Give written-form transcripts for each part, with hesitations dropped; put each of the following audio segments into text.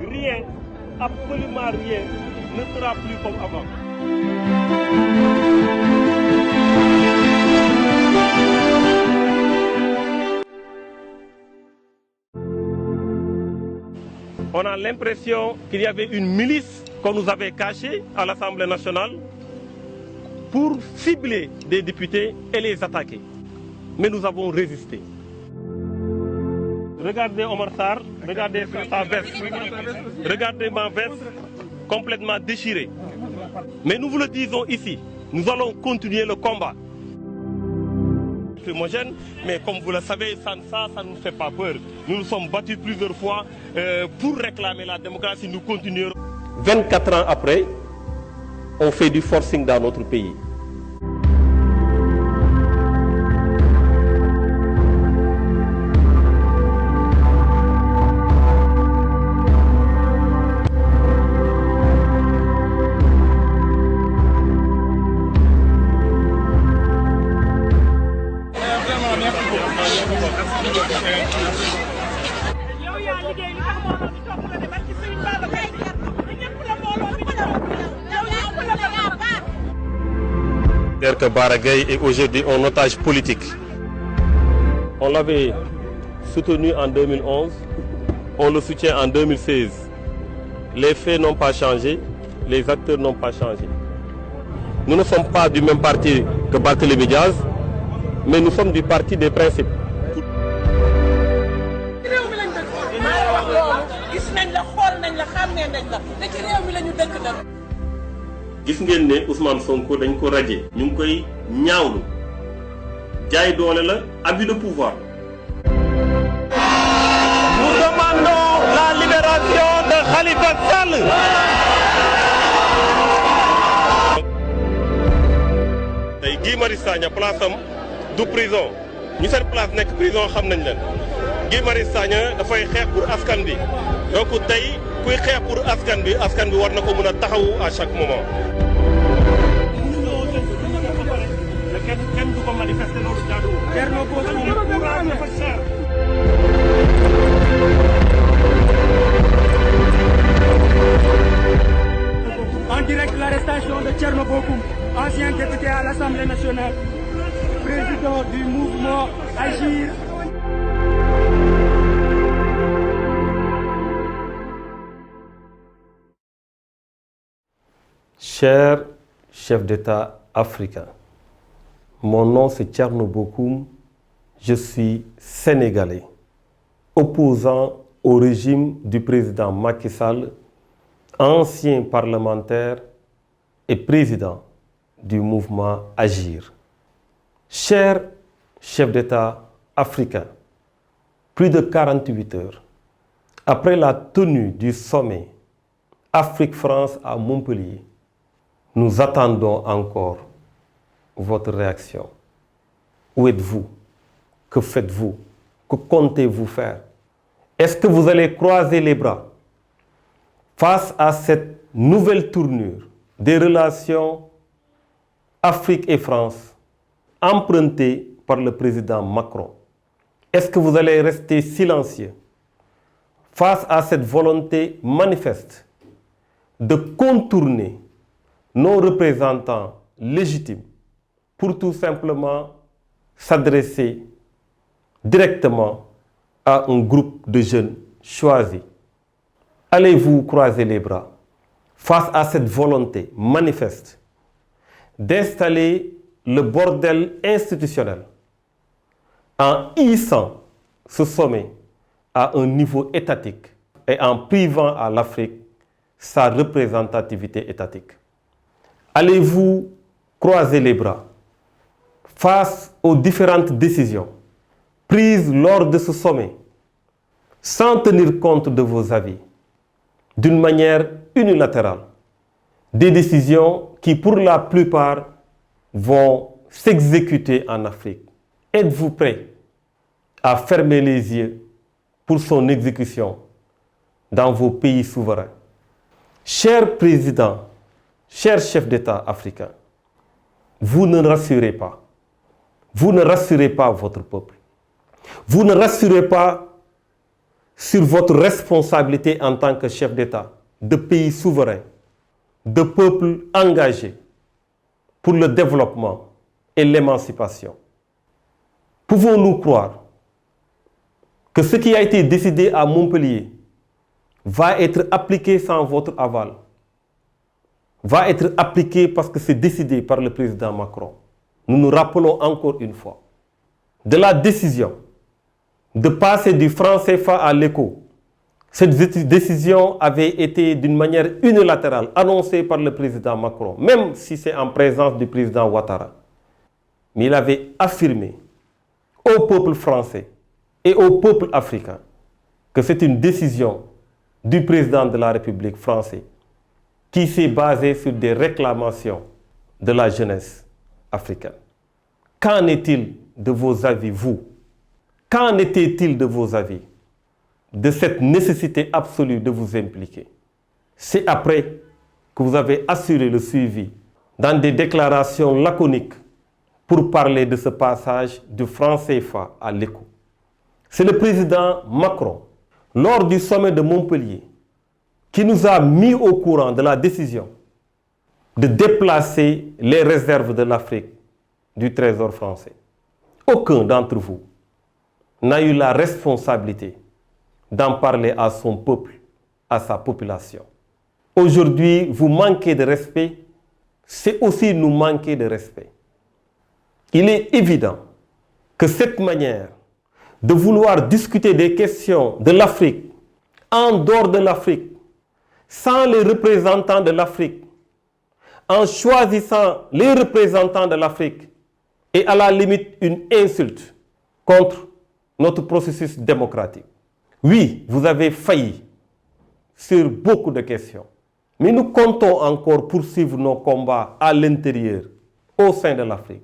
rien, absolument rien, ne sera plus comme avant. On a l'impression qu'il y avait une milice qu'on nous avait cachée à l'Assemblée nationale pour cibler des députés et les attaquer. Mais nous avons résisté. Regardez Omar Sarr, regardez sa veste, regardez ma veste complètement déchirée. Mais nous vous le disons ici, nous allons continuer le combat. Homogène, mais comme vous le savez, ça ne nous fait pas peur. Nous nous sommes battus plusieurs fois pour réclamer la démocratie, nous continuerons. 24 ans après, on fait du forcing dans notre pays. Que Baragay est aujourd'hui un otage politique. On l'avait soutenu en 2011, on le soutient en 2016. Les faits n'ont pas changé, les acteurs n'ont pas changé. Nous ne sommes pas du même parti que Barthélémy Diaz, mais nous sommes du parti des principes. gis ngeen ne Ousmane Sonko dañ ko radié ñu ngi koy ñaawlu jaay doole la abus de pouvoir. Nous demandons la libération de Khalifa Sall. tey Guy Marius Sagna place am du prison ñu seen place nekk prison xam nañ leen Guy Marius Sagna dafay xeex pour askan bi donc tey kuy xeex pour askan bi war na ko mën a taxawu à chaque moment. kenn du ko manifester loolu jaaduwul. Thierno Bocoum dafa cher. En direct l'arrestation de Thierno Bocoum, ancien député à l'Assemblée nationale, président du mouvement Agir. Cher chef d'État africain, mon nom c'est Thierno Bocoum, je suis sénégalais, opposant au régime du président Macky Sall, ancien parlementaire et président du mouvement Agir. Cher chef d'État africain, plus de 48 heures après la tenue du sommet Afrique-France à Montpellier, nous attendons encore votre réaction. Où êtes-vous? Que faites-vous? Que comptez-vous faire? Est-ce que vous allez croiser les bras face à cette nouvelle tournure des relations Afrique et France empruntée par le président Macron? Est-ce que vous allez rester silencieux face à cette volonté manifeste de contourner nos représentants légitimes pour tout simplement s'adresser directement à un groupe de jeunes choisis? Allez-vous croiser les bras face à cette volonté manifeste d'installer le bordel institutionnel en hissant ce sommet à un niveau étatique et en privant à l'Afrique sa représentativité étatique? Allez-vous croiser les bras face aux différentes décisions prises lors de ce sommet sans tenir compte de vos avis, d'une manière unilatérale, des décisions qui pour la plupart vont s'exécuter en Afrique? Êtes-vous prêt à fermer les yeux pour son exécution dans vos pays souverains? Cher président, cher chef d'État africain, vous ne rassurez pas. Vous ne rassurez pas votre peuple. Vous ne rassurez pas sur votre responsabilité en tant que chef d'État, de pays souverain, de peuples engagés pour le développement et l'émancipation. Pouvons-nous croire que ce qui a été décidé à Montpellier va être appliqué sans votre aval, va être appliqué parce que c'est décidé par le président Macron? Nous nous rappelons encore une fois de la décision de passer du franc CFA à l'éco. Cette décision avait été d'une manière unilatérale annoncée par le président Macron, même si c'est en présence du président Ouattara. Mais il avait affirmé au peuple français et au peuple africain que c'est une décision du président de la République française qui s'est basée sur des réclamations de la jeunesse africaine. Qu'en est-il de vos avis, vous? Qu'en était-il de vos avis, de cette nécessité absolue de vous impliquer? C'est après que vous avez assuré le suivi dans des déclarations laconiques pour parler de ce passage du franc CFA à l'éco. C'est le président Macron, lors du sommet de Montpellier, qui nous a mis au courant de la décision de déplacer les réserves de l'Afrique du Trésor français. Aucun d'entre vous n'a eu la responsabilité d'en parler à son peuple, à sa population. Aujourd'hui, vous manquez de respect, c'est aussi nous manquer de respect. Il est évident que cette manière de vouloir discuter des questions de l'Afrique, en dehors de l'Afrique, sans les représentants de l'Afrique, en choisissant les représentants de l'Afrique, est à la limite une insulte contre notre processus démocratique. Oui, vous avez failli sur beaucoup de questions, mais nous comptons encore poursuivre nos combats à l'intérieur, au sein de l'Afrique.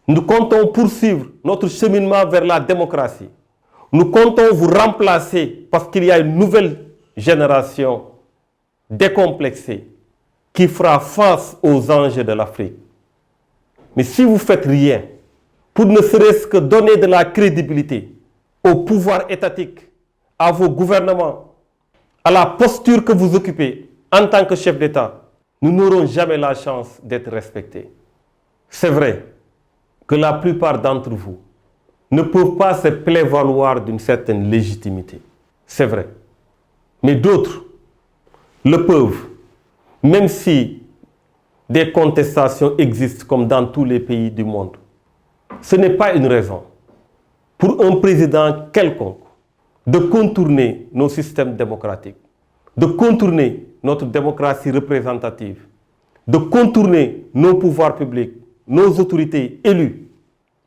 Nous comptons poursuivre notre cheminement vers la démocratie. Nous comptons vous remplacer parce qu'il y a une nouvelle génération décomplexée qui fera face aux enjeux de l'Afrique. Mais si vous ne faites rien pour ne serait-ce que donner de la crédibilité au pouvoir étatique, à vos gouvernements, à la posture que vous occupez en tant que chef d'État, nous n'aurons jamais la chance d'être respectés. C'est vrai que la plupart d'entre vous ne peuvent pas se prévaloir d'une certaine légitimité. C'est vrai. Mais d'autres le peuvent, même si des contestations existent comme dans tous les pays du monde. Ce n'est pas une raison pour un président quelconque de contourner nos systèmes démocratiques, de contourner notre démocratie représentative, de contourner nos pouvoirs publics, nos autorités élues,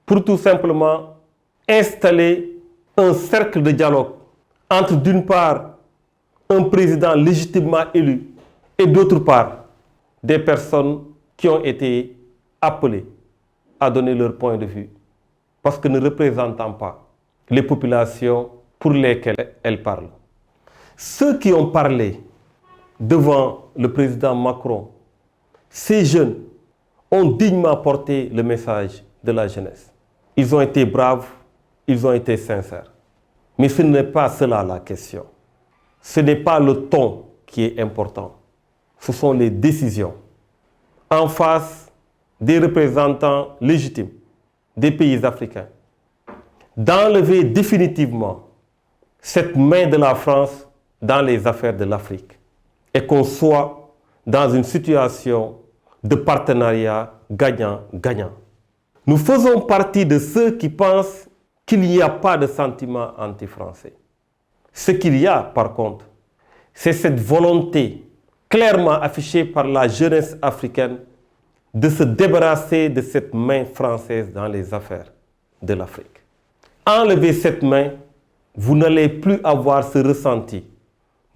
pour tout simplement installer un cercle de dialogue entre d'une part un président légitimement élu et d'autre part des personnes qui ont été appelées à donner leur point de vue parce que ne représentant pas les populations pour lesquelles elles parlent. Ceux qui ont parlé devant le président Macron, ces jeunes ont dignement porté le message de la jeunesse. Ils ont été braves, ils ont été sincères. Mais ce n'est pas cela la question. Ce n'est pas le ton qui est important. Ce sont les décisions en face des représentants légitimes des pays africains d'enlever définitivement cette main de la France dans les affaires de l'Afrique et qu'on soit dans une situation de partenariat gagnant-gagnant. Nous faisons partie de ceux qui pensent qu'il n'y a pas de sentiment anti-français. Ce qu'il y a, par contre, c'est cette volonté clairement affichée par la jeunesse africaine de se débarrasser de cette main française dans les affaires de l'Afrique. Enlevez cette main, vous n'allez plus avoir ce ressenti.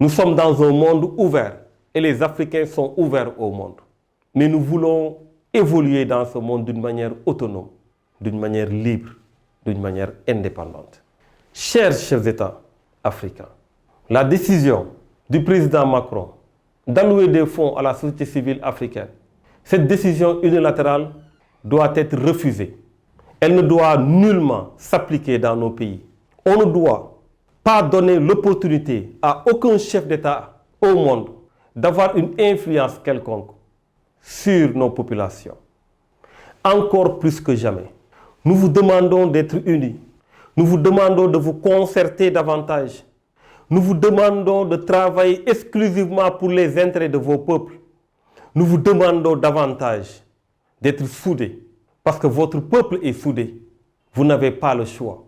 Nous sommes dans un monde ouvert et les Africains sont ouverts au monde. Mais nous voulons évoluer dans ce monde d'une manière autonome, d'une manière libre, d'une manière indépendante. Chers chefs d'État africains, la décision du président Macron d'allouer des fonds à la société civile africaine, cette décision unilatérale doit être refusée. Elle ne doit nullement s'appliquer dans nos pays. On ne doit pas donné l'opportunité à aucun chef d'État au monde d'avoir une influence quelconque sur nos populations. Encore plus que jamais, nous vous demandons d'être unis. Nous vous demandons de vous concerter davantage. Nous vous demandons de travailler exclusivement pour les intérêts de vos peuples. Nous vous demandons davantage d'être soudés, parce que votre peuple est soudé. Vous n'avez pas le choix.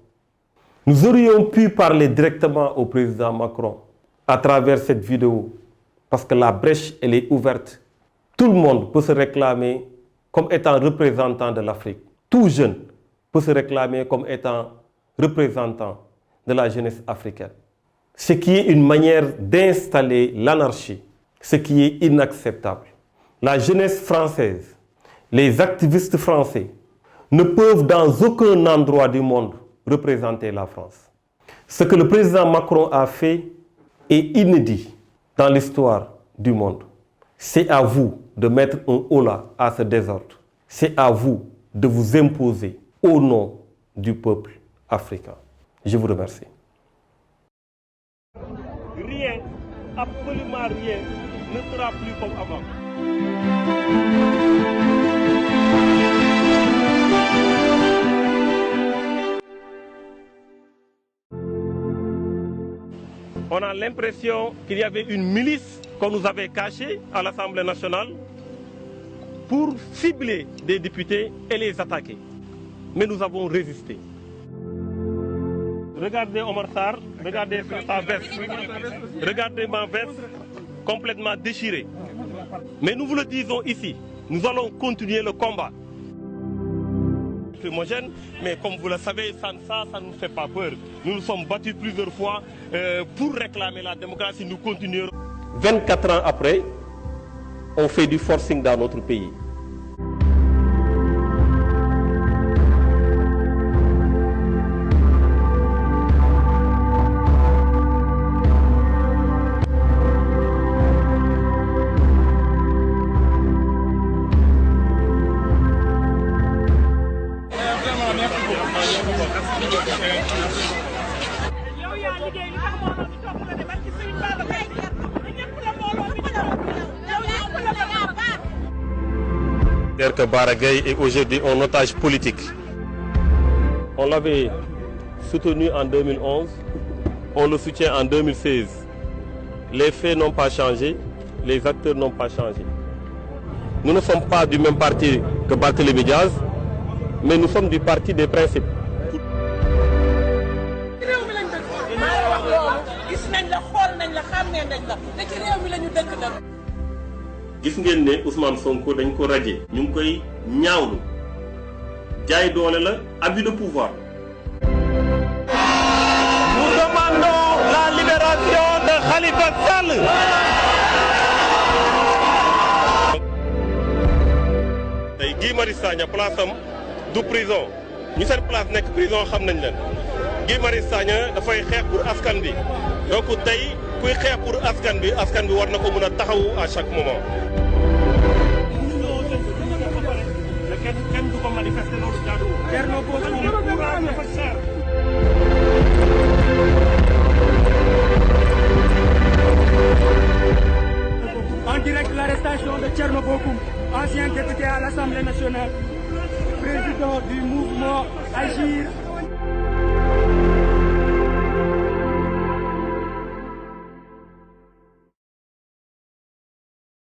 Nous aurions pu parler directement au président Macron à travers cette vidéo, parce que la brèche, elle est ouverte. Tout le monde peut se réclamer comme étant représentant de l'Afrique. Tout jeune peut se réclamer comme étant représentant de la jeunesse africaine. Ce qui est une manière d'installer l'anarchie, ce qui est inacceptable. La jeunesse française, les activistes français ne peuvent dans aucun endroit du monde représenter la France. Ce que le président Macron a fait est inédit dans l'histoire du monde. C'est à vous de mettre un holà à ce désordre. C'est à vous de vous imposer au nom du peuple africain. Je vous remercie. Rien, absolument rien, ne sera plus comme avant. On a l'impression qu'il y avait une milice qu'on nous avait cachée à l'Assemblée nationale pour cibler des députés et les attaquer. Mais nous avons résisté. Regardez Omar Sarr, regardez sa veste, regardez ma veste complètement déchirée. Mais nous vous le disons ici, nous allons continuer le combat. Mais comme vous le savez, ça ne nous fait pas peur. Nous nous sommes battus plusieurs fois pour réclamer la démocratie. Nous continuerons. 24 ans après, on fait du forcing dans notre pays. Que Baragay est aujourd'hui un otage politique. On l'avait soutenu en 2011, on le soutient en 2016. Les faits n'ont pas changé, les acteurs n'ont pas changé. Nous ne sommes pas du même parti que Barthélémy Diaz, mais nous sommes du parti des principes. gis ngeen ne Ousmane Sonko dañ ko radié ñu ngi koy ñaawlu jaay doole la abus de pouvoir. Nous demandons la libération de Khalifa Sall. tey Guy Marius Sagna place am du prison ñu seen place nekk prison xam nañ leen Guy Marius Sagna dafay xeex pour askan bi donc tey kuy xeex pour askan bi war na ko mën a taxawu à chaque moment. kenn du ko manifester loolu jaaduwul. Thierno Bocoum dafa cher. En direct l'arrestation de Thierno Bocoum, ancien député à l'Assemblée nationale, président du mouvement Agir